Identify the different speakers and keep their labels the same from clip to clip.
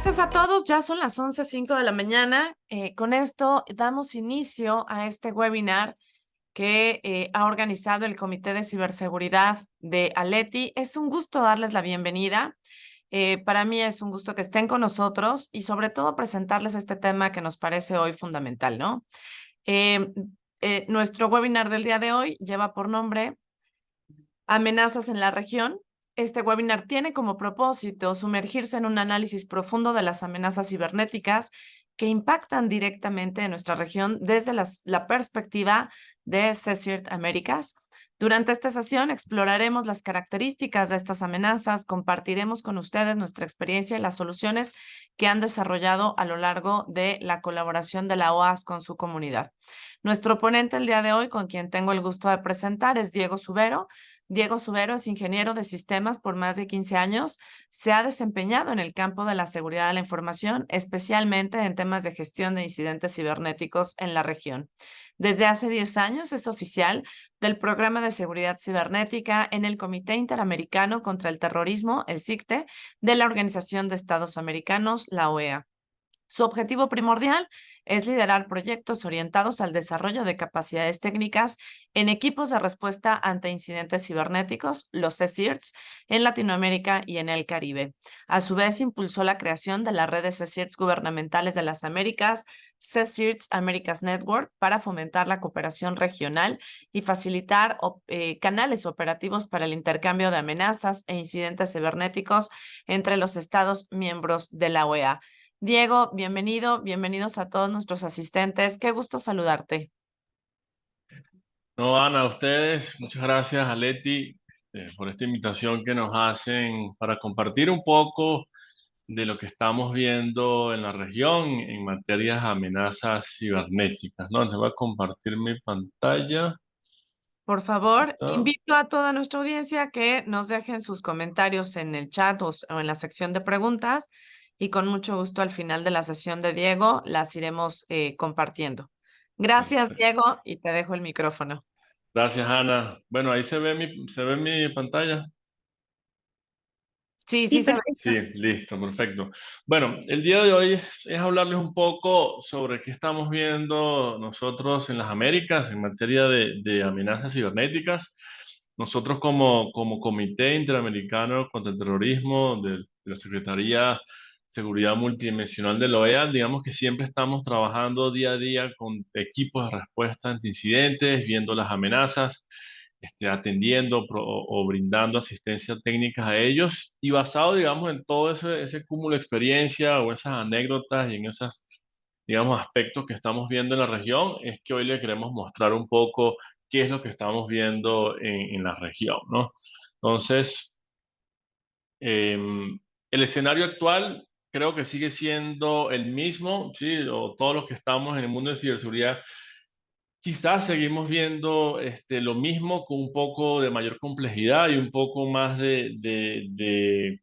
Speaker 1: Gracias a todos, ya son las 11:05 de la mañana. Con esto damos inicio a este webinar que ha organizado el Comité de Ciberseguridad de Aleti. Es un gusto darles la bienvenida. Para mí es un gusto que estén con nosotros y sobre todo presentarles este tema que nos parece hoy fundamental, ¿no? Eh, Nuestro webinar del día de hoy lleva por nombre Amenazas en la región. Este webinar tiene como propósito sumergirse en un análisis profundo de las amenazas cibernéticas que impactan directamente en nuestra región desde la perspectiva de CSIRT Américas. Durante esta sesión exploraremos las características de estas amenazas, compartiremos con ustedes nuestra experiencia y las soluciones que han desarrollado a lo largo de la colaboración de la OAS con su comunidad. Nuestro ponente el día de hoy, con quien tengo el gusto de presentar, es Diego Subero. Diego Subero es ingeniero de sistemas por más de 15 años. Se ha desempeñado en el campo de la seguridad de la información, especialmente en temas de gestión de incidentes cibernéticos en la región. Desde hace 10 años es oficial del Programa de Seguridad Cibernética en el Comité Interamericano contra el Terrorismo, el CICTE, de la Organización de Estados Americanos, la OEA. Su objetivo primordial es liderar proyectos orientados al desarrollo de capacidades técnicas en equipos de respuesta ante incidentes cibernéticos, los CSIRTs, en Latinoamérica y en el Caribe. A su vez, impulsó la creación de la red de CSIRTs gubernamentales de las Américas, CSIRTs Americas Network, para fomentar la cooperación regional y facilitar canales operativos para el intercambio de amenazas e incidentes cibernéticos entre los Estados miembros de la OEA. Diego, bienvenido, bienvenidos a todos nuestros asistentes. Qué gusto saludarte.
Speaker 2: No, Ana, a ustedes, muchas gracias a Leti por esta invitación que nos hacen para compartir un poco de lo que estamos viendo en la región en materias de amenazas cibernéticas, ¿no? Entonces voy a compartir mi pantalla.
Speaker 1: Por favor,
Speaker 2: ¿Listo?
Speaker 1: invito a toda nuestra audiencia a que nos dejen sus comentarios en el chat o en la sección de preguntas y con mucho gusto al final de la sesión de Diego las iremos compartiendo. Gracias,
Speaker 2: Perfecto.
Speaker 1: Diego, y te dejo el micrófono.
Speaker 2: Gracias, Ana. Bueno, ahí se ve mi pantalla.
Speaker 1: Sí,
Speaker 3: Sí,
Speaker 1: sí se ve.
Speaker 2: Sí, listo, perfecto. Bueno, el día de hoy es hablarles un poco sobre qué estamos viendo nosotros en las Américas en materia de amenazas cibernéticas. Nosotros como Comité Interamericano contra el Terrorismo de la Secretaría de Seguridad Multidimensional de la OEA, digamos que siempre estamos trabajando día a día con equipos de respuesta ante incidentes, viendo las amenazas, atendiendo o brindando asistencia técnica a ellos y basado, digamos, en todo ese cúmulo de experiencia o esas anécdotas y en esos, digamos, aspectos que estamos viendo en la región, es que hoy le queremos mostrar un poco qué es lo que estamos viendo en la región, ¿no? Entonces, el escenario actual creo que sigue siendo el mismo, ¿sí? O todos los que estamos en el mundo de ciberseguridad. Quizás seguimos viendo lo mismo con un poco de mayor complejidad y un poco más de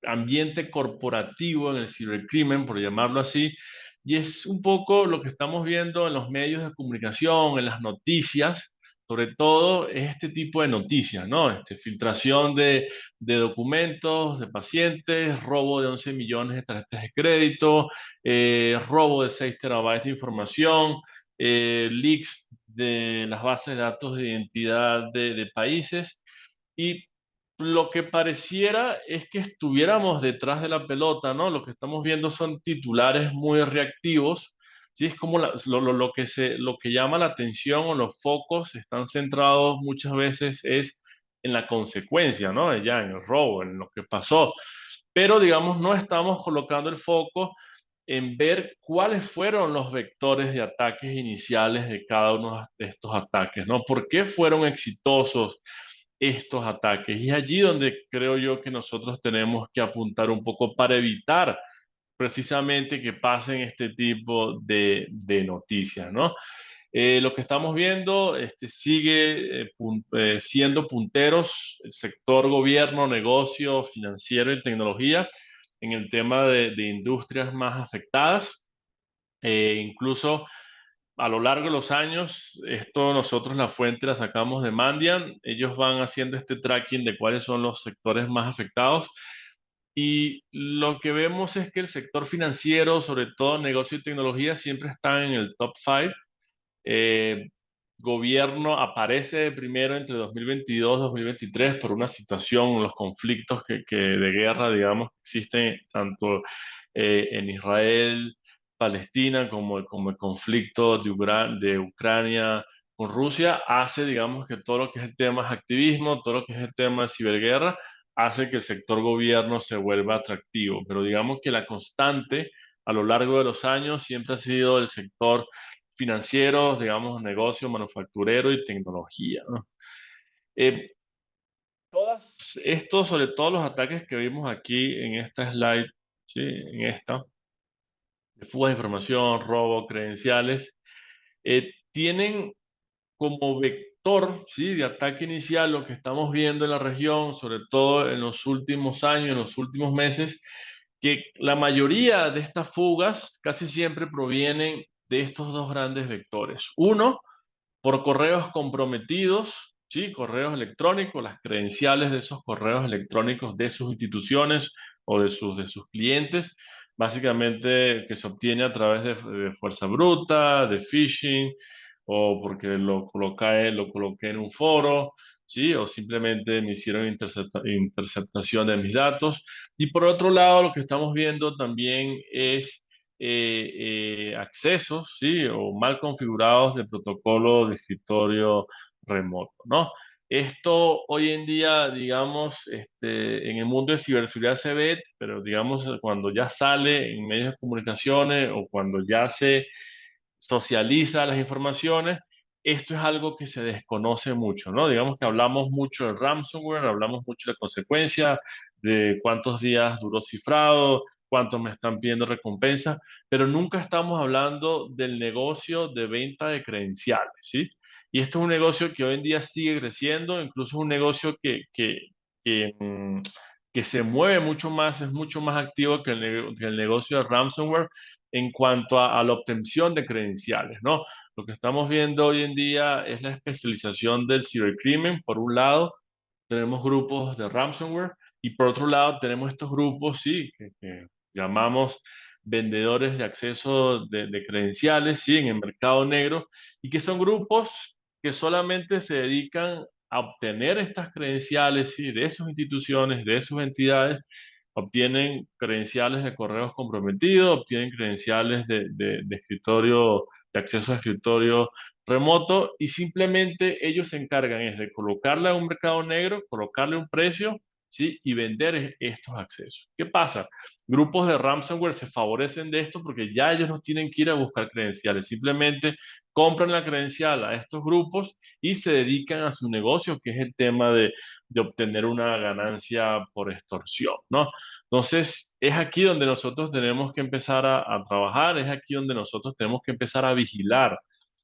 Speaker 2: ambiente corporativo en el cibercrimen, por llamarlo así, y es un poco lo que estamos viendo en los medios de comunicación, en las noticias, sobre todo es este tipo de noticias, ¿no? Filtración de documentos de pacientes, robo de 11 millones de tarjetas de crédito, robo de 6 terabytes de información, leaks de las bases de datos de identidad de países, y lo que pareciera es que estuviéramos detrás de la pelota, ¿no? Lo que estamos viendo son titulares muy reactivos, ¿sí? Es como lo que llama la atención, o los focos están centrados muchas veces es en la consecuencia, ¿no? Ya en el robo, en lo que pasó. Pero, digamos, no estamos colocando el foco en ver cuáles fueron los vectores de ataques iniciales de cada uno de estos ataques, ¿no? ¿Por qué fueron exitosos estos ataques? Y es allí donde creo yo que nosotros tenemos que apuntar un poco para evitar precisamente que pasen este tipo de noticias, ¿no? Lo que estamos viendo sigue siendo punteros el sector gobierno, negocio, financiero y tecnología en el tema de industrias más afectadas. Incluso a lo largo de los años, esto nosotros la fuente la sacamos de Mandiant. Ellos van haciendo este tracking de cuáles son los sectores más afectados. Y lo que vemos es que el sector financiero, sobre todo negocio y tecnología, siempre está en el top 5. Eh, Gobierno aparece de primero entre 2022 y 2023 por una situación, los conflictos de guerra, digamos, que existen tanto en Israel, Palestina, como el conflicto de Ucrania con Rusia, hace, digamos, que todo lo que es el tema de activismo, todo lo que es el tema de ciberguerra, hace que el sector gobierno se vuelva atractivo. Pero digamos que la constante a lo largo de los años siempre ha sido el sector financieros, digamos, negocio, manufacturero y tecnología, ¿no? Eh, Todos estos, sobre todo los ataques que vimos aquí en esta slide, ¿sí? En esta, de fuga de información, robo, credenciales, tienen como vector, ¿sí? De ataque inicial lo que estamos viendo en la región, sobre todo en los últimos años, en los últimos meses, que la mayoría de estas fugas casi siempre provienen de estos dos grandes vectores. Uno, por correos comprometidos, ¿sí? Correos electrónicos, las credenciales de esos correos electrónicos de sus instituciones o de sus clientes, básicamente que se obtiene a través de fuerza bruta, de phishing, o porque lo coloqué en un foro, ¿sí? O simplemente me hicieron interceptación de mis datos. Y por otro lado, lo que estamos viendo también es accesos, ¿sí? O mal configurados de protocolo de escritorio remoto, ¿no? Esto hoy en día, digamos, en el mundo de ciberseguridad se ve, pero digamos, cuando ya sale en medios de comunicaciones o cuando ya se socializa las informaciones, esto es algo que se desconoce mucho, ¿no? Digamos que hablamos mucho del ransomware, hablamos mucho de consecuencias, de cuántos días duró cifrado, cuánto me están pidiendo recompensa, pero nunca estamos hablando del negocio de venta de credenciales, ¿sí? Y esto es un negocio que hoy en día sigue creciendo, incluso es un negocio que, mm, que se mueve mucho más, es mucho más activo que el negocio de ransomware en cuanto a la obtención de credenciales, ¿no? Lo que estamos viendo hoy en día es la especialización del cibercrimen. Por un lado, tenemos grupos de ransomware y por otro lado tenemos estos grupos, sí, que llamamos vendedores de acceso de credenciales, sí, en el mercado negro y que son grupos que solamente se dedican a obtener estas credenciales, sí, de sus instituciones, de sus entidades, obtienen credenciales de correos comprometidos, obtienen credenciales de escritorio, de acceso a escritorio remoto y simplemente ellos se encargan es de colocarle a un mercado negro, colocarle un precio, ¿sí? Y vender estos accesos. ¿Qué pasa? Grupos de ransomware se favorecen de esto porque ya ellos no tienen que ir a buscar credenciales, simplemente compran la credencial a estos grupos y se dedican a su negocio, que es el tema de obtener una ganancia por extorsión, ¿no? Entonces, es aquí donde nosotros tenemos que empezar a trabajar, es aquí donde nosotros tenemos que empezar a vigilar,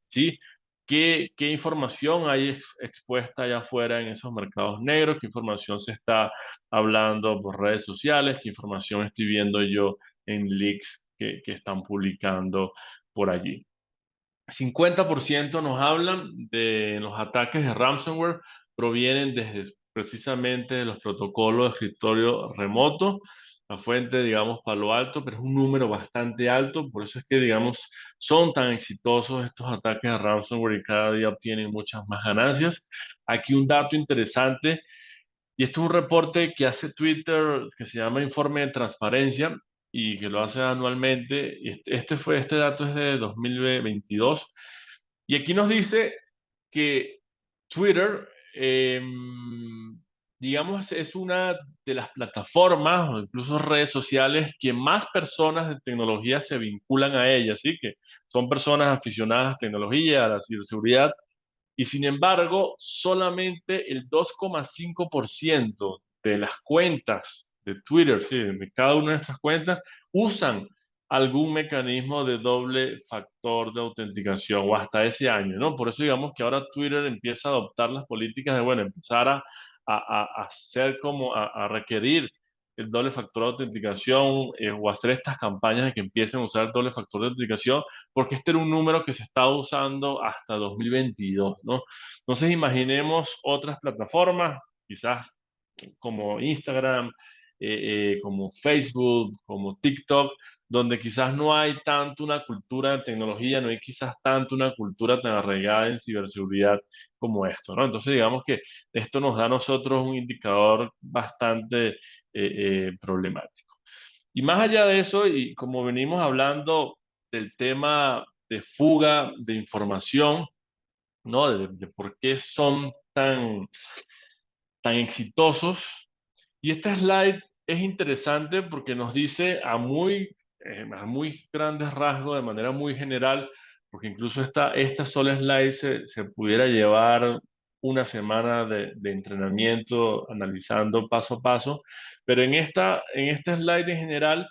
Speaker 2: ¿sí? ¿Qué información hay expuesta allá afuera en esos mercados negros? ¿Qué información se está hablando por redes sociales? ¿Qué información estoy viendo yo en leaks que están publicando por allí? 50% nos hablan de los ataques de ransomware, provienen desde precisamente de los protocolos de escritorio remoto, la fuente, digamos, Palo Alto, pero es un número bastante alto, por eso es que, digamos, son tan exitosos estos ataques de ransomware y cada día obtienen muchas más ganancias. Aquí un dato interesante, y esto es un reporte que hace Twitter, que se llama Informe de Transparencia, y que lo hace anualmente. Y este dato es de 2022. Y aquí nos dice que Twitter, digamos, es una de las plataformas o incluso redes sociales que más personas de tecnología se vinculan a ella, ¿sí? Que son personas aficionadas a tecnología, a la ciberseguridad, y sin embargo, solamente el 2,5% de las cuentas de Twitter, sí, de cada una de nuestras cuentas, usan algún mecanismo de doble factor de autenticación o hasta ese año, ¿no? Por eso digamos que ahora Twitter empieza a adoptar las políticas de, bueno, empezar a hacer como, a requerir el doble factor de autenticación o hacer estas campañas de que empiecen a usar el doble factor de autenticación porque este era un número que se estaba usando hasta 2022, ¿no? Entonces imaginemos otras plataformas, quizás como Instagram, como Facebook, como TikTok, donde quizás no hay tanto una cultura de tecnología, no hay quizás tanto una cultura tan arraigada en ciberseguridad como esto, ¿no? Entonces, digamos que esto nos da a nosotros un indicador bastante problemático. Y más allá de eso, y como venimos hablando del tema de fuga de información, ¿no? De por qué son tan exitosos. Y este slide es interesante porque nos dice a muy grandes rasgos, de manera muy general, porque incluso esta sola slide se pudiera llevar una semana de entrenamiento analizando paso a paso, pero en este slide en general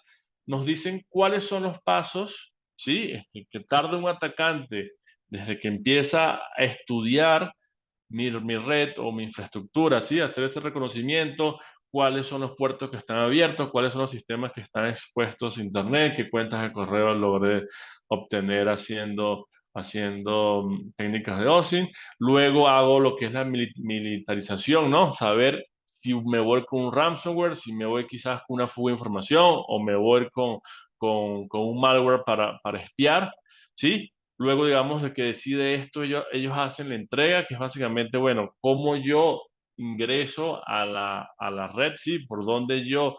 Speaker 2: nos dicen cuáles son los pasos, ¿sí? Que tarda un atacante desde que empieza a estudiar mi red o mi infraestructura, ¿sí? Hacer ese reconocimiento, cuáles son los puertos que están abiertos, cuáles son los sistemas que están expuestos a Internet, qué cuentas de correo logré obtener haciendo técnicas de OSINT. Luego hago lo que es la militarización, ¿no? Saber si me voy con un ransomware, si me voy quizás con una fuga de información o me voy con un malware para espiar, ¿sí? Luego, digamos, de que decide esto, ellos hacen la entrega, que es básicamente, bueno, cómo yo ingreso a la red, sí, por donde yo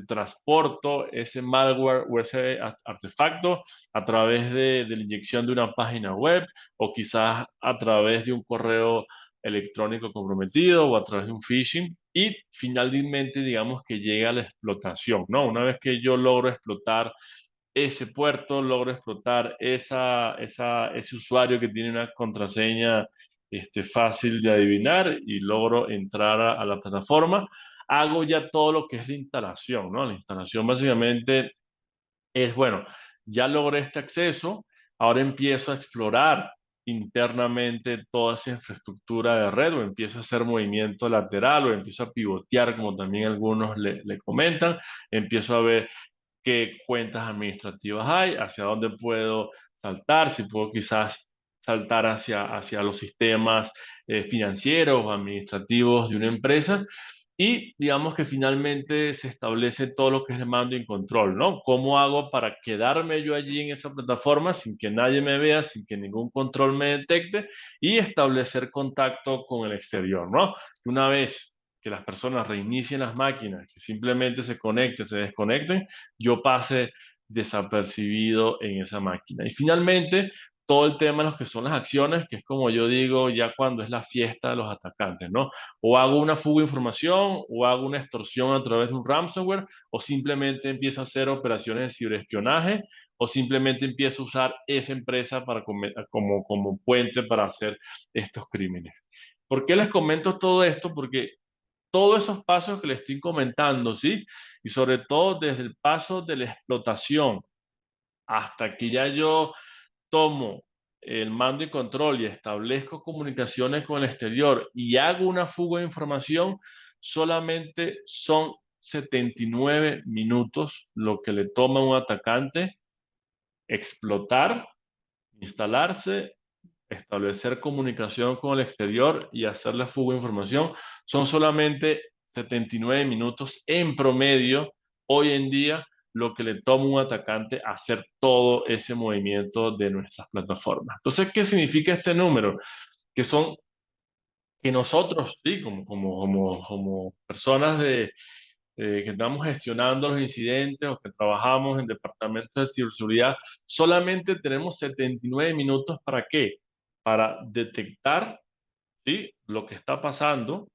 Speaker 2: transporto ese malware o ese artefacto a través de la inyección de una página web o quizás a través de un correo electrónico comprometido o a través de un phishing. Y finalmente, digamos que llega a la explotación, ¿no? Una vez que yo logro explotar ese puerto, logro explotar ese usuario que tiene una contraseña fácil de adivinar y logro entrar a la plataforma, hago ya todo lo que es la instalación, ¿no? La instalación básicamente es, bueno, ya logré este acceso, ahora empiezo a explorar internamente toda esa infraestructura de red o empiezo a hacer movimiento lateral o empiezo a pivotear, como también algunos le comentan, empiezo a ver qué cuentas administrativas hay, hacia dónde puedo saltar, si puedo quizás saltar hacia los sistemas financieros o administrativos de una empresa. Y digamos que finalmente se establece todo lo que es el mando y control, ¿no? ¿Cómo hago para quedarme yo allí en esa plataforma sin que nadie me vea, sin que ningún control me detecte y establecer contacto con el exterior, ¿no? Una vez que las personas reinicien las máquinas, que simplemente se conecten, se desconecten, yo pase desapercibido en esa máquina. Y finalmente, todo el tema de lo que son las acciones, que es como yo digo, ya cuando es la fiesta de los atacantes, ¿no? O hago una fuga de información, o hago una extorsión a través de un ransomware, o simplemente empiezo a hacer operaciones de ciberespionaje, o simplemente empiezo a usar esa empresa como puente para hacer estos crímenes. ¿Por qué les comento todo esto? Porque todos esos pasos que les estoy comentando, ¿sí? Y sobre todo desde el paso de la explotación hasta que ya yo tomo el mando y control y establezco comunicaciones con el exterior y hago una fuga de información, solamente son 79 minutos lo que le toma a un atacante explotar, instalarse, establecer comunicación con el exterior y hacer la fuga de información. Son solamente 79 minutos en promedio hoy en día lo que le toma un atacante hacer todo ese movimiento de nuestras plataformas. Entonces, ¿qué significa este número? Que son que nosotros, sí, como personas que estamos gestionando los incidentes o que trabajamos en departamentos de ciberseguridad, solamente tenemos 79 minutos ¿para qué? Para detectar, ¿sí? Lo que está pasando,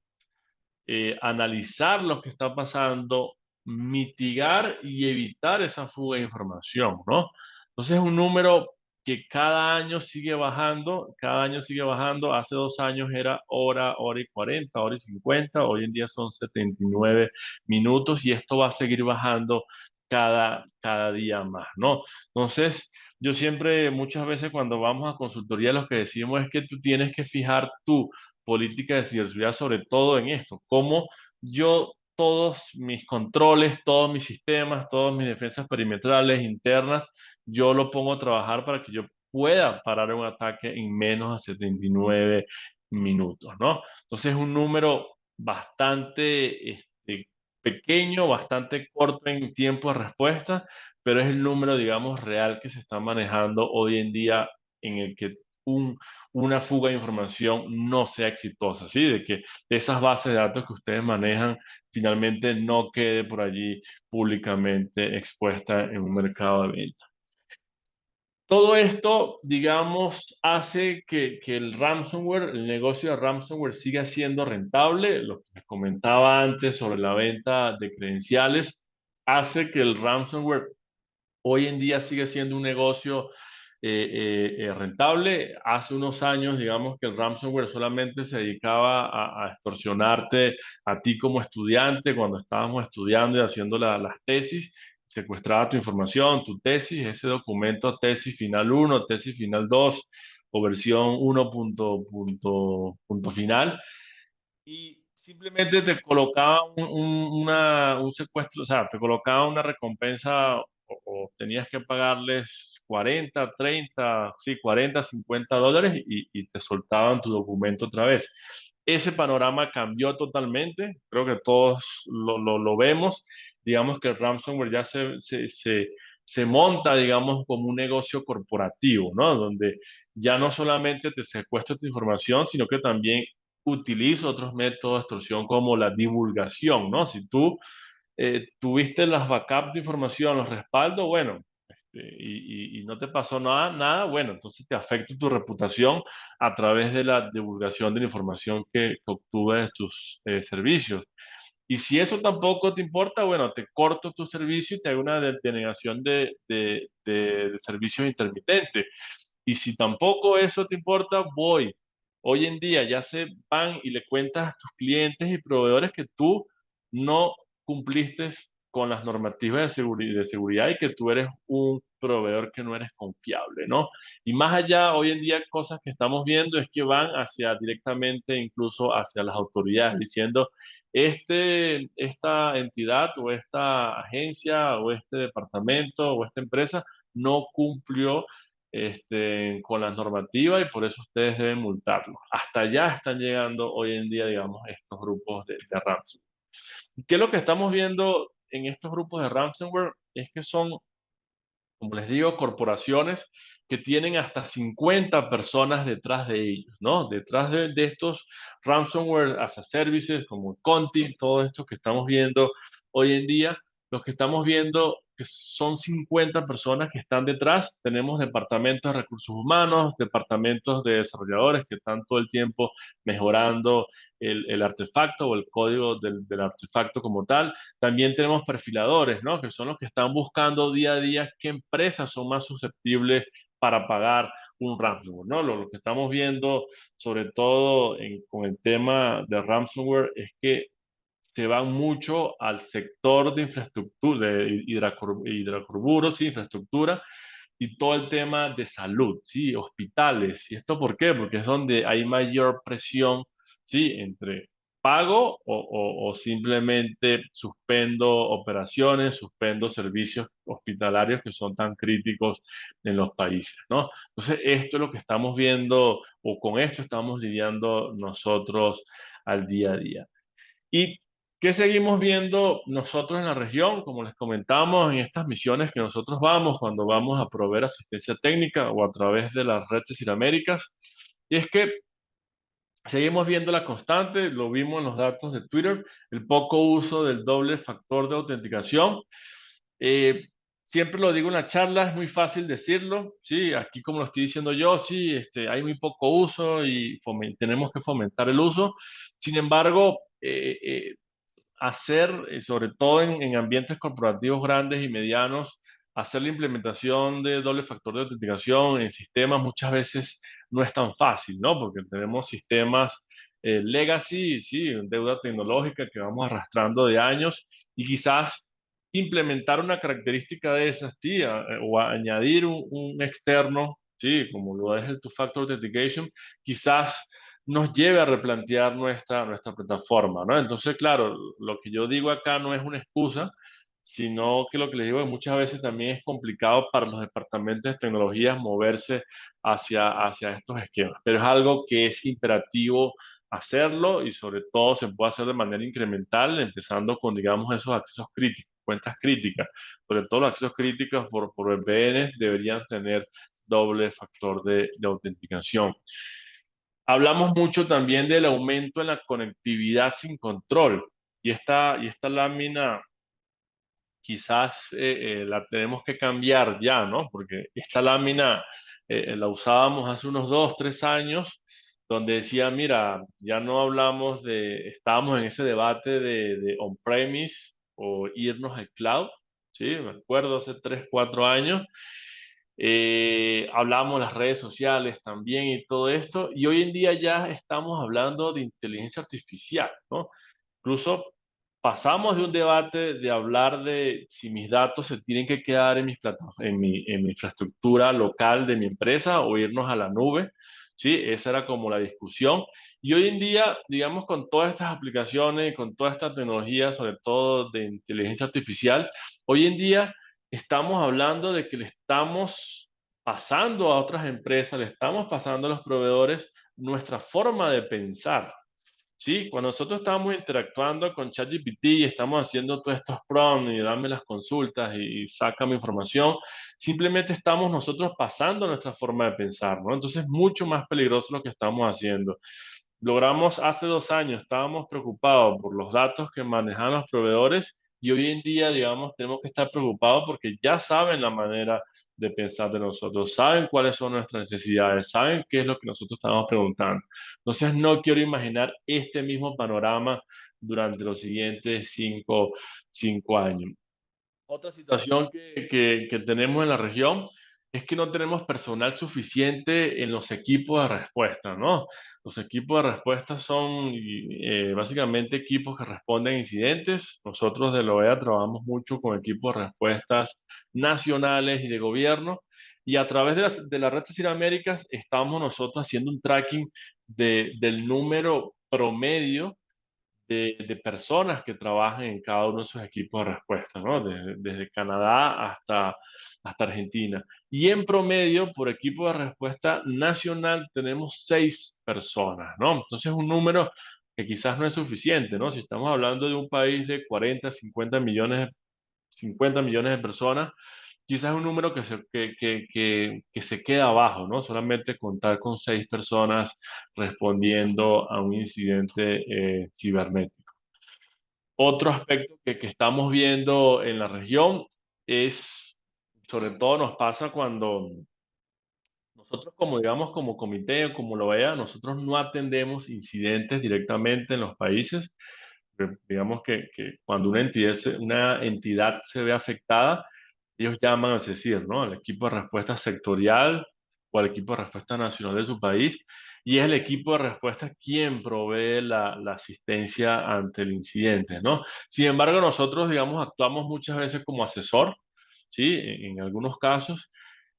Speaker 2: analizar lo que está pasando, mitigar y evitar esa fuga de información, ¿no? Entonces es un número que cada año sigue bajando, cada año sigue bajando. Hace 2 años era hora y 40, hora y 50, hoy en día son 79 minutos y esto va a seguir bajando cada día más, ¿no? Entonces, yo siempre, muchas veces cuando vamos a consultoría, lo que decimos es que tú tienes que fijar tu política de ciberseguridad, sobre todo en esto, cómo yo todos mis controles, todos mis sistemas, todas mis defensas perimetrales internas, yo lo pongo a trabajar para que yo pueda parar un ataque en menos de 79 minutos, ¿no? Entonces es un número bastante pequeño, bastante corto en tiempo de respuesta, pero es el número, digamos, real que se está manejando hoy en día en el que una fuga de información no sea exitosa, ¿sí? De que esas bases de datos que ustedes manejan finalmente no quede por allí públicamente expuesta en un mercado de venta. Todo esto, digamos, hace que el ransomware, el negocio de ransomware siga siendo rentable. Lo que les comentaba antes sobre la venta de credenciales hace que el ransomware hoy en día sigue siendo un negocio rentable. Hace unos años, digamos que el ransomware solamente se dedicaba a extorsionarte a ti como estudiante cuando estábamos estudiando y haciendo las tesis. Secuestraba tu información, tu tesis, ese documento tesis final uno, tesis final 2 o versión 1 punto final y simplemente te colocaba un secuestro, o sea, te colocaba una recompensa o tenías que pagarles 40, 30, sí, 40, $50 y te soltaban tu documento otra vez. Ese panorama cambió totalmente, creo que todos lo vemos. Digamos que el ransomware ya se monta, digamos, como un negocio corporativo, ¿no? Donde ya no solamente te secuestro tu información, sino que también utilizo otros métodos de extorsión como la divulgación, ¿no? Si tú tuviste las backups de información, los respaldos, bueno, y no te pasó nada, bueno, entonces te afecta tu reputación a través de la divulgación de la información que obtuve de tus servicios. Y si eso tampoco te importa, bueno, te corto tu servicio y te hago una denegación de servicios intermitentes. Y si tampoco eso te importa, voy. Hoy en día ya se van y le cuentas a tus clientes y proveedores que tú no cumpliste con las normativas de seguridad y que tú eres un proveedor que no eres confiable, ¿no? Y más allá, hoy en día cosas que estamos viendo es que van hacia directamente incluso hacia las autoridades diciendo esta entidad o esta agencia o este departamento o esta empresa no cumplió con las normativas y por eso ustedes deben multarlo. Hasta allá están llegando hoy en día, digamos, estos grupos de ransomware. ¿Qué es lo que estamos viendo en estos grupos de ransomware? Es que son, como les digo, corporaciones que tienen hasta 50 personas detrás de ellos, ¿no? Detrás de estos ransomware as a services como Conti, todo esto que estamos viendo hoy en día, los que estamos viendo que son 50 personas que están detrás. Tenemos departamentos de recursos humanos, departamentos de desarrolladores que están todo el tiempo mejorando el artefacto o el código del artefacto como tal. También tenemos perfiladores, ¿no? Que son los que están buscando día a día qué empresas son más susceptibles para pagar un ransomware, ¿no? Lo que estamos viendo, sobre todo con el tema de ransomware, es que se van mucho al sector de infraestructura, de hidrocarburos y infraestructura, y todo el tema de salud, ¿sí? Hospitales. ¿Y esto por qué? Porque es donde hay mayor presión, ¿sí? Entre pago o simplemente suspendo operaciones, suspendo servicios hospitalarios que son tan críticos en los países, ¿no? Entonces, esto es lo que estamos viendo o con esto estamos lidiando nosotros al día a día. ¿Y qué seguimos viendo nosotros en la región? Como les comentamos, en estas misiones que nosotros vamos, cuando vamos a proveer asistencia técnica o a través de las redes de Américas, y es que seguimos viendo la constante, lo vimos en los datos de Twitter, el poco uso del doble factor de autenticación. Eh, Siempre lo digo en la charla, es muy fácil decirlo, sí, aquí como lo estoy diciendo yo, sí, hay muy poco uso y tenemos que fomentar el uso. Sin embargo, hacer, sobre todo en ambientes corporativos grandes y medianos, hacer la implementación de doble factor de autenticación en sistemas muchas veces no es tan fácil, ¿no? Porque tenemos sistemas legacy, sí, deuda tecnológica que vamos arrastrando de años y quizás implementar una característica de esas, sí, o añadir un externo, sí, como lo es el Two-Factor Authentication, quizás nos lleve a replantear nuestra plataforma, ¿no? Entonces, claro, lo que yo digo acá no es una excusa, sino que lo que les digo es muchas veces también es complicado para los departamentos de tecnologías moverse hacia estos esquemas, pero es algo que es imperativo hacerlo y sobre todo se puede hacer de manera incremental, empezando con, digamos, esos accesos críticos, cuentas críticas. Sobre todo los accesos críticos por VPN deberían tener doble factor de autenticación. Hablamos mucho también del aumento en la conectividad sin control y esta lámina quizás la tenemos que cambiar ya, ¿no? Porque esta lámina la usábamos hace unos 2, 3 años, donde decía, mira, ya no hablamos estábamos en ese debate de on-premise o irnos al cloud, ¿sí? Me acuerdo hace 3, 4 años. Hablábamos de las redes sociales también y todo esto, y hoy en día ya estamos hablando de inteligencia artificial, ¿no? Incluso pasamos de un debate de hablar de si mis datos se tienen que quedar en mi infraestructura local de mi empresa o irnos a la nube, ¿sí? Esa era como la discusión. Y hoy en día, digamos, con todas estas aplicaciones, con toda esta tecnología, sobre todo de inteligencia artificial, hoy en día estamos hablando de que le estamos pasando a otras empresas, le estamos pasando a los proveedores nuestra forma de pensar. Sí, cuando nosotros estamos interactuando con ChatGPT y estamos haciendo todos estos prompts y dame las consultas y sácame información, simplemente estamos nosotros pasando nuestra forma de pensar, ¿no? Entonces es mucho más peligroso lo que estamos haciendo. Logramos hace 2 años, estábamos preocupados por los datos que manejan los proveedores y hoy en día, digamos, tenemos que estar preocupados porque ya saben la manera de pensar de nosotros, saben cuáles son nuestras necesidades, saben qué es lo que nosotros estamos preguntando. Entonces, no quiero imaginar este mismo panorama durante los siguientes cinco años. Otra situación que tenemos en la región es que no tenemos personal suficiente en los equipos de respuesta, ¿no? Los equipos de respuesta son básicamente equipos que responden a incidentes. Nosotros de la OEA trabajamos mucho con equipos de respuestas nacionales y de gobierno. Y a través de la red Cecil Américas estamos nosotros haciendo un tracking del número promedio de personas que trabajan en cada uno de esos equipos de respuesta, ¿no? Desde Canadá hasta Argentina. Y en promedio, por equipo de respuesta nacional, tenemos 6 personas, ¿no? Entonces, un número que quizás no es suficiente, ¿no? Si estamos hablando de un país de 40, 50 millones de personas, quizás es un número que se queda abajo, ¿no? Solamente contar con 6 personas respondiendo a un incidente cibernético. Otro aspecto que estamos viendo en la región es, sobre todo nos pasa cuando nosotros como digamos como comité o como lo vea, nosotros no atendemos incidentes directamente en los países. Digamos que cuando una entidad se ve afectada, ellos llaman, es decir, ¿no? Al equipo de respuesta sectorial o al equipo de respuesta nacional de su país, y es el equipo de respuesta quien provee la asistencia ante el incidente, ¿no? Sin embargo, nosotros, digamos, actuamos muchas veces como asesor, ¿sí? En algunos casos,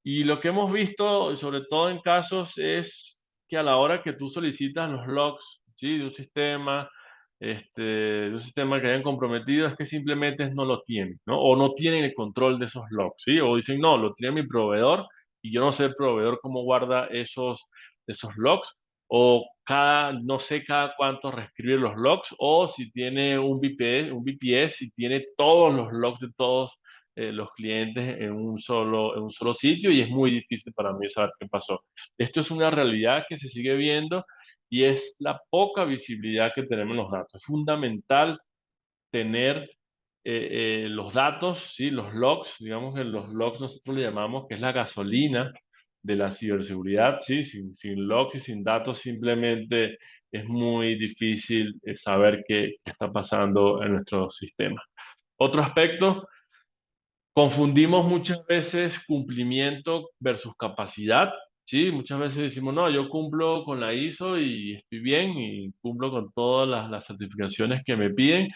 Speaker 2: y lo que hemos visto, sobre todo en casos, es que a la hora que tú solicitas los logs, ¿sí? De un sistema que hayan comprometido, es que simplemente no lo tienen, ¿no? O no tienen el control de esos logs, ¿sí? O dicen, no, lo tiene mi proveedor y yo no sé el proveedor cómo guarda esos logs, o no sé cada cuánto reescribir los logs, o si tiene un VPS y tiene todos los logs de todos los clientes en un solo sitio y es muy difícil para mí saber qué pasó. Esto es una realidad que se sigue viendo y es la poca visibilidad que tenemos en los datos. Es fundamental tener los datos, ¿sí? Los logs, digamos que los logs nosotros le llamamos que es la gasolina de la ciberseguridad, ¿sí? Sin logs y sin datos simplemente es muy difícil saber qué está pasando en nuestro sistema. Otro aspecto, confundimos muchas veces cumplimiento versus capacidad, ¿sí? Muchas veces decimos, no, yo cumplo con la ISO y estoy bien y cumplo con todas las certificaciones que me piden,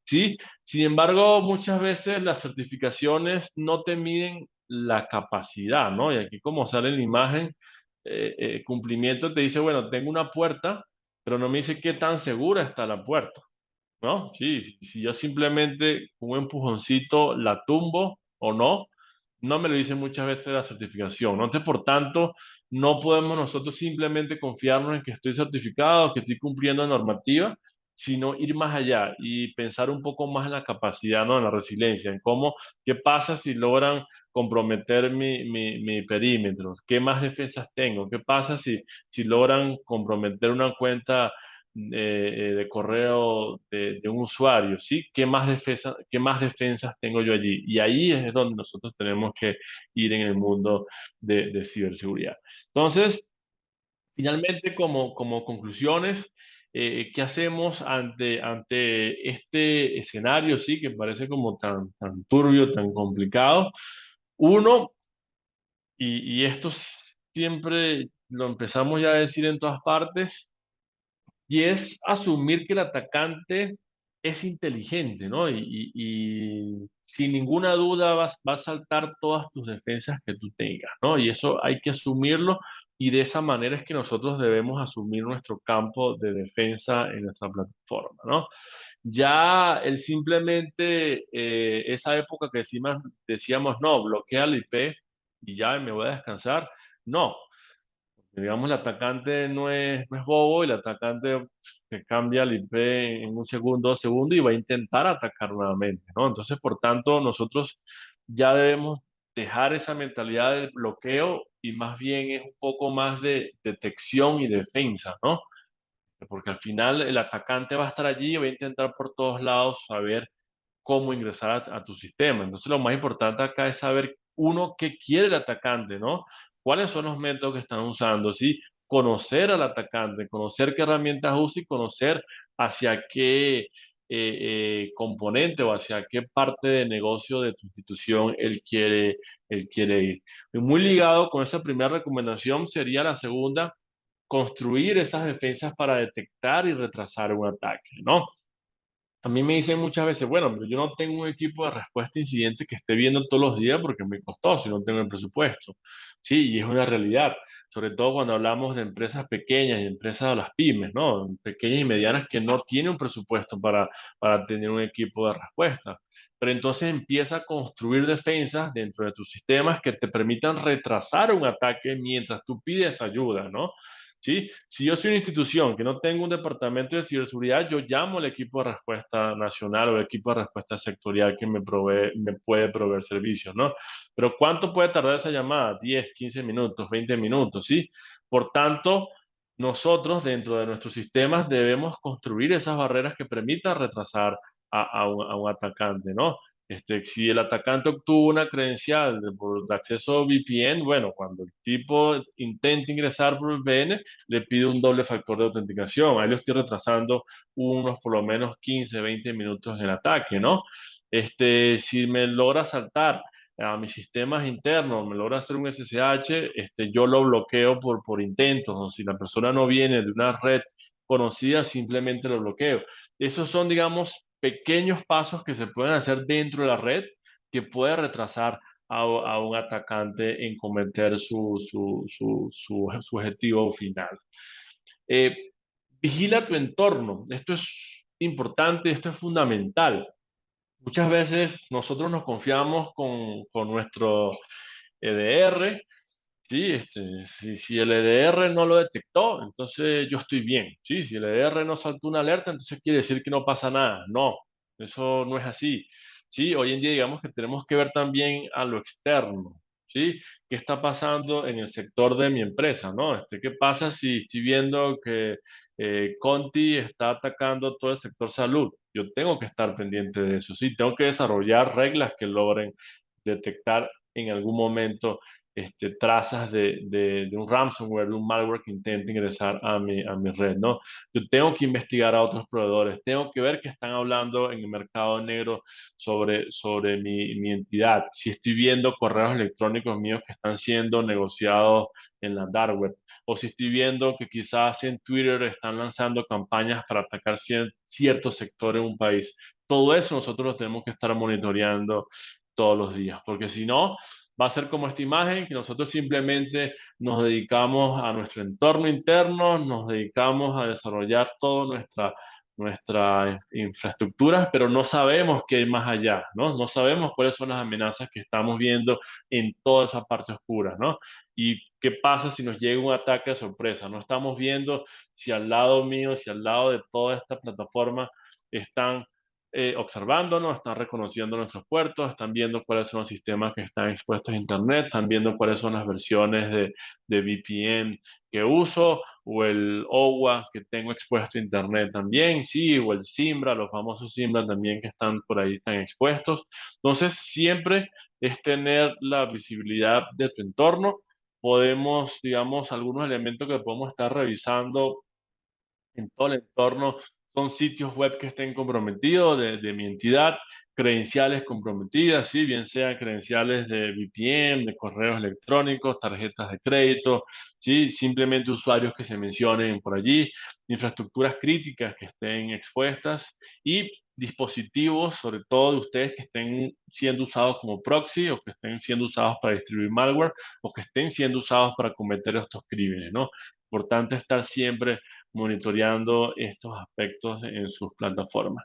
Speaker 2: ¿sí? Sin embargo, muchas veces las certificaciones no te miden la capacidad, ¿no? Y aquí como sale en la imagen, cumplimiento te dice, bueno, tengo una puerta, pero no me dice qué tan segura está la puerta. ¿No? Sí, si yo simplemente con un empujoncito la tumbo o no, no me lo dice muchas veces la certificación, ¿no? Entonces, por tanto, no podemos nosotros simplemente confiarnos en que estoy certificado, que estoy cumpliendo la normativa, sino ir más allá y pensar un poco más en la capacidad, ¿no? En la resiliencia, en cómo, qué pasa si logran comprometer mi perímetro, qué más defensas tengo, qué pasa si logran comprometer una cuenta de correo de un usuario, ¿sí? Qué más defensas tengo yo allí? Y ahí es donde nosotros tenemos que ir en el mundo de ciberseguridad. Entonces, finalmente, como conclusiones, ¿qué hacemos ante este escenario, sí, que parece como tan turbio, tan complicado? Uno, y esto siempre lo empezamos ya a decir en todas partes, y es asumir que el atacante es inteligente, ¿no? Y sin ninguna duda va a saltar todas tus defensas que tú tengas, ¿no? Y eso hay que asumirlo y de esa manera es que nosotros debemos asumir nuestro campo de defensa en nuestra plataforma, ¿no? Ya el simplemente, esa época que decíamos, no, bloquea el IP y ya me voy a descansar, no, digamos, el atacante no es bobo y el atacante te cambia el IP en un segundo, 2 segundos y va a intentar atacar nuevamente, ¿no? Entonces, por tanto, nosotros ya debemos dejar esa mentalidad de bloqueo y más bien es un poco más de detección y defensa, ¿no? Porque al final el atacante va a estar allí y va a intentar por todos lados saber cómo ingresar a tu sistema. Entonces, lo más importante acá es saber, uno, qué quiere el atacante, ¿no? ¿Cuáles son los métodos que están usando? ¿Sí? Conocer al atacante, conocer qué herramientas usa y conocer hacia qué componente o hacia qué parte de negocio de tu institución él quiere ir. Y muy ligado con esa primera recomendación sería la segunda, construir esas defensas para detectar y retrasar un ataque, ¿no? A mí me dicen muchas veces, bueno, pero yo no tengo un equipo de respuesta a incidentes que esté viendo todos los días porque me costó, si no tengo el presupuesto. Sí, y es una realidad, sobre todo cuando hablamos de empresas pequeñas y empresas de las pymes, ¿no? Pequeñas y medianas que no tienen un presupuesto para tener un equipo de respuesta. Pero entonces empieza a construir defensas dentro de tus sistemas que te permitan retrasar un ataque mientras tú pides ayuda, ¿no? ¿Sí? Si yo soy una institución que no tengo un departamento de ciberseguridad, yo llamo al equipo de respuesta nacional o el equipo de respuesta sectorial que me puede proveer servicios, ¿no? Pero ¿cuánto puede tardar esa llamada? 10, 15 minutos, 20 minutos, ¿sí? Por tanto, nosotros dentro de nuestros sistemas debemos construir esas barreras que permitan retrasar a un atacante, ¿no? Si el atacante obtuvo una credencial de acceso VPN, bueno, cuando el tipo intenta ingresar por VPN, le pide un doble factor de autenticación. Ahí lo estoy retrasando unos por lo menos 15, 20 minutos en el ataque, ¿no? Si me logra saltar a mis sistemas internos, me logra hacer un SSH, yo lo bloqueo por intentos, o si la persona no viene de una red conocida, simplemente lo bloqueo. Esos son, digamos, pequeños pasos que se pueden hacer dentro de la red que puede retrasar a un atacante en cometer su objetivo final. Eh, Vigila tu entorno. Esto es importante, esto es fundamental. Muchas veces nosotros nos confiamos con nuestro EDR, ¿sí? Si el EDR no lo detectó, entonces yo estoy bien, ¿sí? Si el EDR no saltó una alerta, entonces quiere decir que no pasa nada. No, eso no es así, ¿sí? Hoy en día digamos que tenemos que ver también a lo externo, ¿sí? ¿Qué está pasando en el sector de mi empresa, ¿no? ¿Qué pasa si estoy viendo que Conti está atacando todo el sector salud? Yo tengo que estar pendiente de eso, ¿sí? Tengo que desarrollar reglas que logren detectar en algún momento trazas de un ransomware, de un malware que intente ingresar a mi red, ¿no? Yo tengo que investigar a otros proveedores, tengo que ver qué están hablando en el mercado negro sobre mi entidad, si estoy viendo correos electrónicos míos que están siendo negociados en la dark web, o si estoy viendo que quizás en Twitter están lanzando campañas para atacar cierto sector en un país. Todo eso nosotros lo tenemos que estar monitoreando todos los días, porque si no, va a ser como esta imagen, que nosotros simplemente nos dedicamos a nuestro entorno interno, nos dedicamos a desarrollar toda nuestra infraestructura, pero no sabemos qué hay más allá, ¿no? No sabemos cuáles son las amenazas que estamos viendo en toda esa parte oscura, ¿no? Y qué pasa si nos llega un ataque de sorpresa. No estamos viendo si al lado mío, si al lado de toda esta plataforma están observándonos, están reconociendo nuestros puertos, están viendo cuáles son los sistemas que están expuestos a Internet, están viendo cuáles son las versiones de VPN que uso, o el OWA que tengo expuesto a Internet también, sí, o el Simbra, los famosos Simbra también que están por ahí, están expuestos. Entonces, siempre es tener la visibilidad de tu entorno. Podemos, digamos, algunos elementos que podemos estar revisando en todo el entorno son sitios web que estén comprometidos de mi entidad, credenciales comprometidas, ¿sí? Bien sean credenciales de VPN, de correos electrónicos, tarjetas de crédito, ¿sí? Simplemente usuarios que se mencionen por allí, infraestructuras críticas que estén expuestas y dispositivos, sobre todo de ustedes que estén siendo usados como proxy o que estén siendo usados para distribuir malware o que estén siendo usados para cometer estos crímenes, ¿no? Importante estar siempre monitoreando estos aspectos en sus plataformas.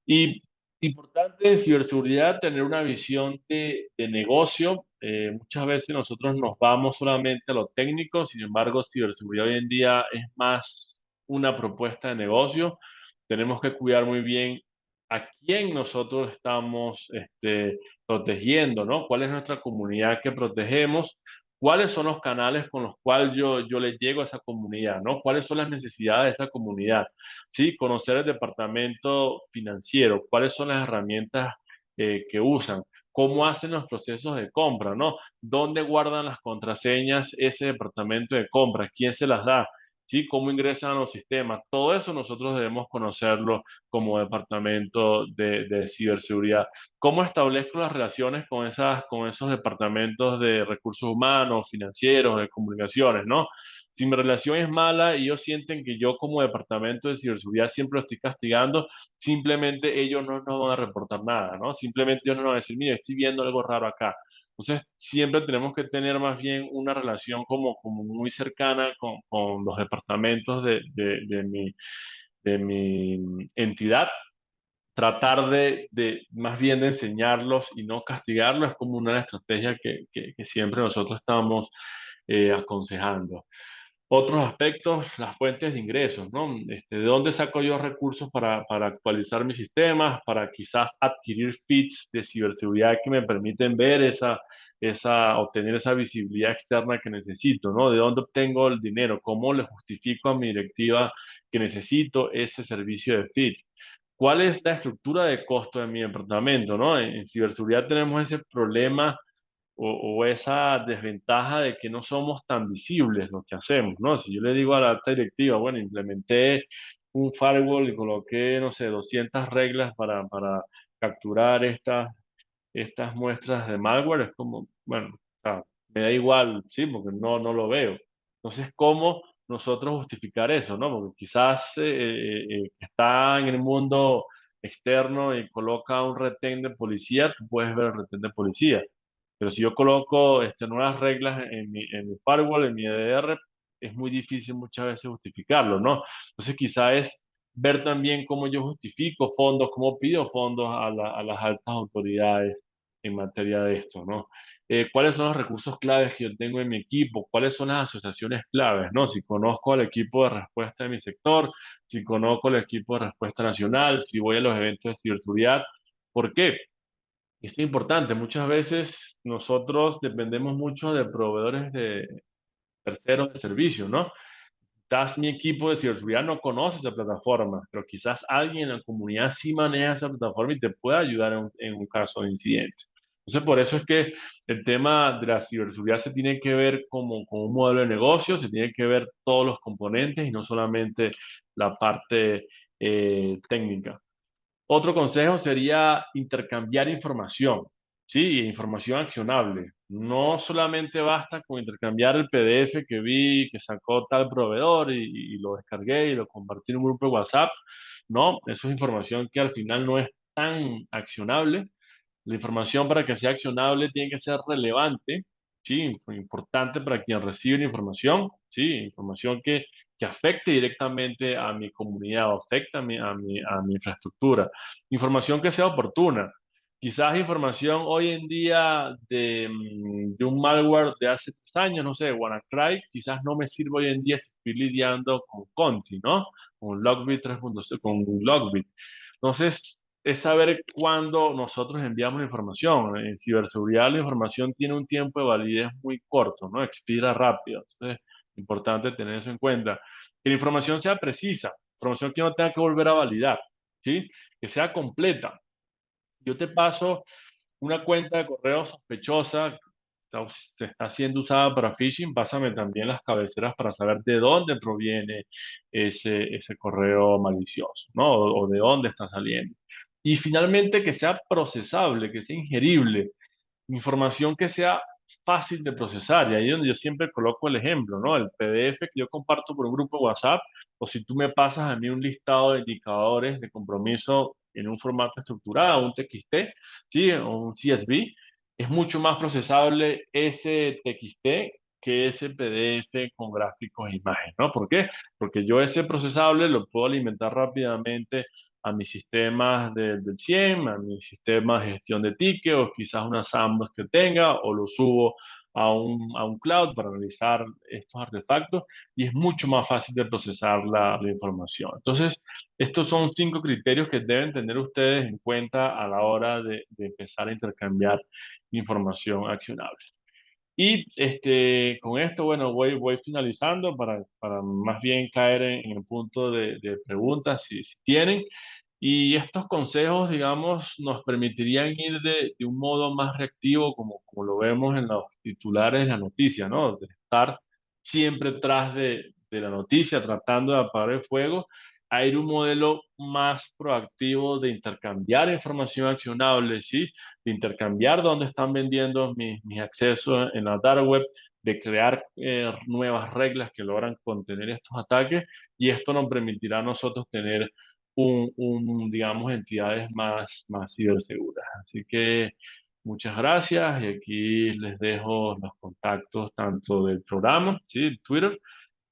Speaker 2: Y importante en ciberseguridad tener una visión de negocio. Muchas veces nosotros nos vamos solamente a lo técnico, sin embargo, ciberseguridad hoy en día es más una propuesta de negocio. Tenemos que cuidar muy bien a quién nosotros estamos protegiendo, ¿no? ¿Cuál es nuestra comunidad que protegemos? ¿Cuáles son los canales con los cuales yo le llego a esa comunidad, ¿no? ¿Cuáles son las necesidades de esa comunidad? Sí, conocer el departamento financiero, cuáles son las herramientas que usan, cómo hacen los procesos de compra, ¿no? ¿Dónde guardan las contraseñas ese departamento de compra? ¿Quién se las da? ¿Sí? ¿Cómo ingresan a los sistemas? Todo eso nosotros debemos conocerlo como departamento de ciberseguridad. ¿Cómo establezco las relaciones con esos departamentos de recursos humanos, financieros, de comunicaciones, ¿no? Si mi relación es mala y ellos sienten que yo como departamento de ciberseguridad siempre lo estoy castigando, simplemente ellos no nos van a reportar nada, ¿no? Simplemente ellos no nos van a decir, mira, estoy viendo algo raro acá. Entonces, siempre tenemos que tener más bien una relación como muy cercana con los departamentos de mi entidad. Tratar de más bien de enseñarlos y no castigarlos es como una estrategia que siempre nosotros estamos aconsejando. Otros aspectos, las fuentes de ingresos, ¿no? ¿De dónde saco yo recursos para actualizar mis sistemas, para quizás adquirir feeds de ciberseguridad que me permiten ver obtener esa visibilidad externa que necesito, ¿no? ¿De dónde obtengo el dinero? ¿Cómo le justifico a mi directiva que necesito ese servicio de feeds? ¿Cuál es la estructura de costo de mi departamento, no? En ciberseguridad tenemos ese problema o esa desventaja de que no somos tan visibles lo que hacemos, ¿no? Si yo le digo a la alta directiva, bueno, implementé un firewall y coloqué, no sé, 200 reglas para capturar estas muestras de malware, es como, bueno, o sea, me da igual, sí, porque no lo veo. Entonces, ¿cómo nosotros justificar eso, no? Porque quizás está en el mundo externo y coloca un retén de policía, tú puedes ver el retén de policía. Pero si yo coloco nuevas reglas en mi firewall, en mi EDR, es muy difícil muchas veces justificarlo, ¿no? Entonces quizá es ver también cómo yo justifico fondos, cómo pido fondos a las altas autoridades en materia de esto, ¿no? ¿Cuáles son los recursos claves que yo tengo en mi equipo? ¿Cuáles son las asociaciones claves, ¿no? Si conozco al equipo de respuesta de mi sector, si conozco el equipo de respuesta nacional, si voy a los eventos de ciberseguridad. ¿Por qué? Esto es importante. Muchas veces nosotros dependemos mucho de proveedores de terceros de servicio, ¿no? Quizás mi equipo de ciberseguridad no conoce esa plataforma, pero quizás alguien en la comunidad sí maneja esa plataforma y te puede ayudar en un caso de incidente. Entonces, por eso es que el tema de la ciberseguridad se tiene que ver como un modelo de negocio, se tiene que ver todos los componentes y no solamente la parte técnica. Otro consejo sería intercambiar información, ¿sí? Información accionable. No solamente basta con intercambiar el PDF que vi que sacó tal proveedor y lo descargué y lo compartí en un grupo de WhatsApp. No, eso es información que al final no es tan accionable. La información para que sea accionable tiene que ser relevante, ¿sí? Importante para quien recibe la información, ¿sí? Información que afecte directamente a mi comunidad o afecte a mi infraestructura. Información que sea oportuna. Quizás información hoy en día de un malware de hace 3 años, no sé, WannaCry, quizás no me sirve hoy en día si estoy lidiando con Conti, ¿no? Con Logbit 3.0, con Logbit. Entonces, es saber cuándo nosotros enviamos la información. En ciberseguridad la información tiene un tiempo de validez muy corto, ¿no? Expira rápido. Entonces, importante tener eso en cuenta. Que la información sea precisa, información que no tenga que volver a validar, ¿sí? Que sea completa. Yo te paso una cuenta de correo sospechosa, está siendo usada para phishing, pásame también las cabeceras para saber de dónde proviene ese correo malicioso, ¿no? O de dónde está saliendo. Y finalmente que sea procesable, que sea ingerible, información que sea fácil de procesar. Y ahí es donde yo siempre coloco el ejemplo, ¿no? El PDF que yo comparto por un grupo de WhatsApp, o si tú me pasas a mí un listado de indicadores de compromiso en un formato estructurado, un TXT, ¿sí? O un CSV, es mucho más procesable ese TXT que ese PDF con gráficos e imágenes, ¿no? ¿Por qué? Porque yo ese procesable lo puedo alimentar rápidamente a mis sistemas del CIEM, a mis sistemas de gestión de tickets, o quizás una sandbox que tenga, o lo subo a un cloud para realizar estos artefactos, y es mucho más fácil de procesar la información. Entonces, estos son 5 criterios que deben tener ustedes en cuenta a la hora de empezar a intercambiar información accionable. Y con esto, bueno, voy finalizando para más bien caer en el punto de preguntas si tienen. Y estos consejos, digamos, nos permitirían ir de un modo más reactivo, como lo vemos en los titulares de la noticia, ¿no? De estar siempre tras de la noticia, tratando de apagar el fuego, a ir un modelo más proactivo de intercambiar información accionable, ¿sí? De intercambiar dónde están vendiendo mis accesos en la dark web, de crear nuevas reglas que logran contener estos ataques, y esto nos permitirá a nosotros tener digamos, entidades más ciberseguras. Así que muchas gracias, y aquí les dejo los contactos tanto del programa, ¿sí? Twitter,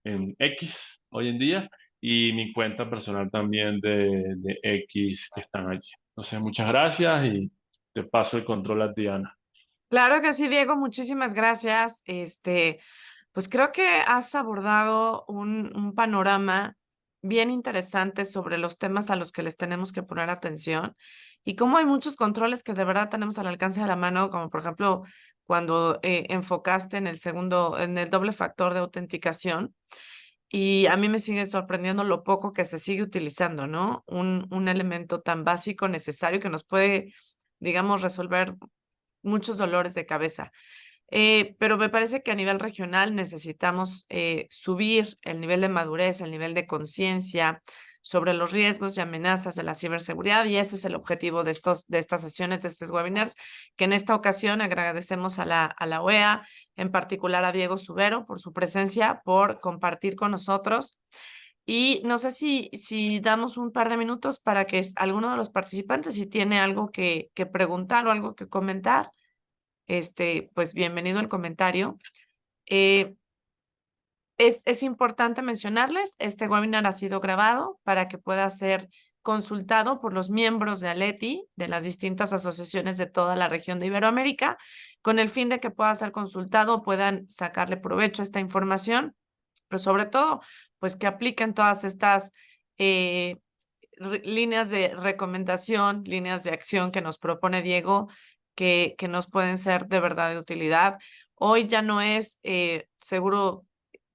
Speaker 2: en X hoy en día, y mi cuenta personal también de X que están allí. Entonces, muchas gracias, y te paso el control a Diana.
Speaker 1: Claro que sí, Diego, muchísimas gracias. Pues creo que has abordado un panorama bien interesante sobre los temas a los que les tenemos que poner atención y cómo hay muchos controles que de verdad tenemos al alcance de la mano, como por ejemplo cuando enfocaste en el segundo, en el doble factor de autenticación. Y a mí me sigue sorprendiendo lo poco que se sigue utilizando, ¿no? Un elemento tan básico, necesario, que nos puede, digamos, resolver muchos dolores de cabeza. Pero me parece que a nivel regional necesitamos subir el nivel de madurez, el nivel de conciencia sobre los riesgos y amenazas de la ciberseguridad, y ese es el objetivo de estas sesiones, de estos webinars, que en esta ocasión agradecemos a la OEA, en particular a Diego Subero por su presencia, por compartir con nosotros. Y no sé si damos un par de minutos para que alguno de los participantes, si tiene algo que preguntar o algo que comentar, pues bienvenido el comentario. Eh, es importante mencionarles, este webinar ha sido grabado para que pueda ser consultado por los miembros de ALETI, de las distintas asociaciones de toda la región de Iberoamérica, con el fin de que pueda ser consultado, puedan sacarle provecho a esta información, pero sobre todo, pues que apliquen todas estas eh, líneas de recomendación, líneas de acción que nos propone Diego, que nos pueden ser de verdad de utilidad. Hoy ya no es seguro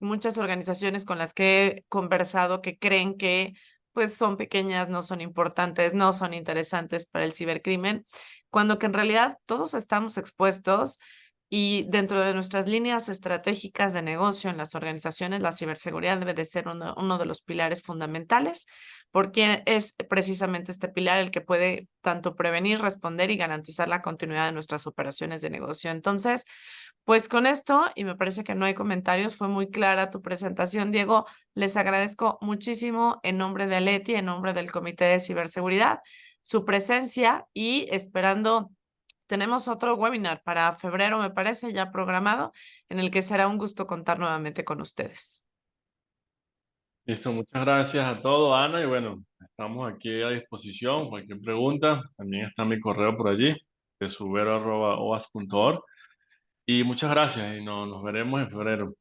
Speaker 1: muchas organizaciones con las que he conversado que creen que pues son pequeñas, no son importantes, no son interesantes para el cibercrimen, cuando que en realidad todos estamos expuestos y dentro de nuestras líneas estratégicas de negocio en las organizaciones, la ciberseguridad debe de ser uno de los pilares fundamentales, porque es precisamente este pilar el que puede tanto prevenir, responder y garantizar la continuidad de nuestras operaciones de negocio. Entonces, pues con esto, y me parece que no hay comentarios, fue muy clara tu presentación, Diego. Les agradezco muchísimo en nombre de Aleti, en nombre del Comité de Ciberseguridad, su presencia, y esperando, tenemos otro webinar para febrero, me parece, ya programado, en el que será un gusto contar nuevamente con ustedes.
Speaker 2: Listo, muchas gracias a todos, Ana, y bueno, estamos aquí a disposición, cualquier pregunta, también está mi correo por allí, tesubero@oas.org, y muchas gracias, y nos veremos en febrero.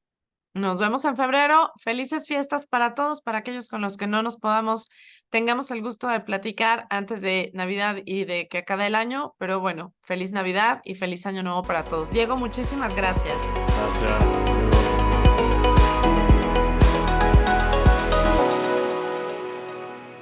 Speaker 1: Nos vemos en febrero. Felices fiestas para todos, para aquellos con los que no nos podamos, tengamos el gusto de platicar antes de Navidad y de que acabe el año. Pero bueno, feliz Navidad y feliz Año Nuevo para todos. Diego, muchísimas gracias.
Speaker 2: Gracias.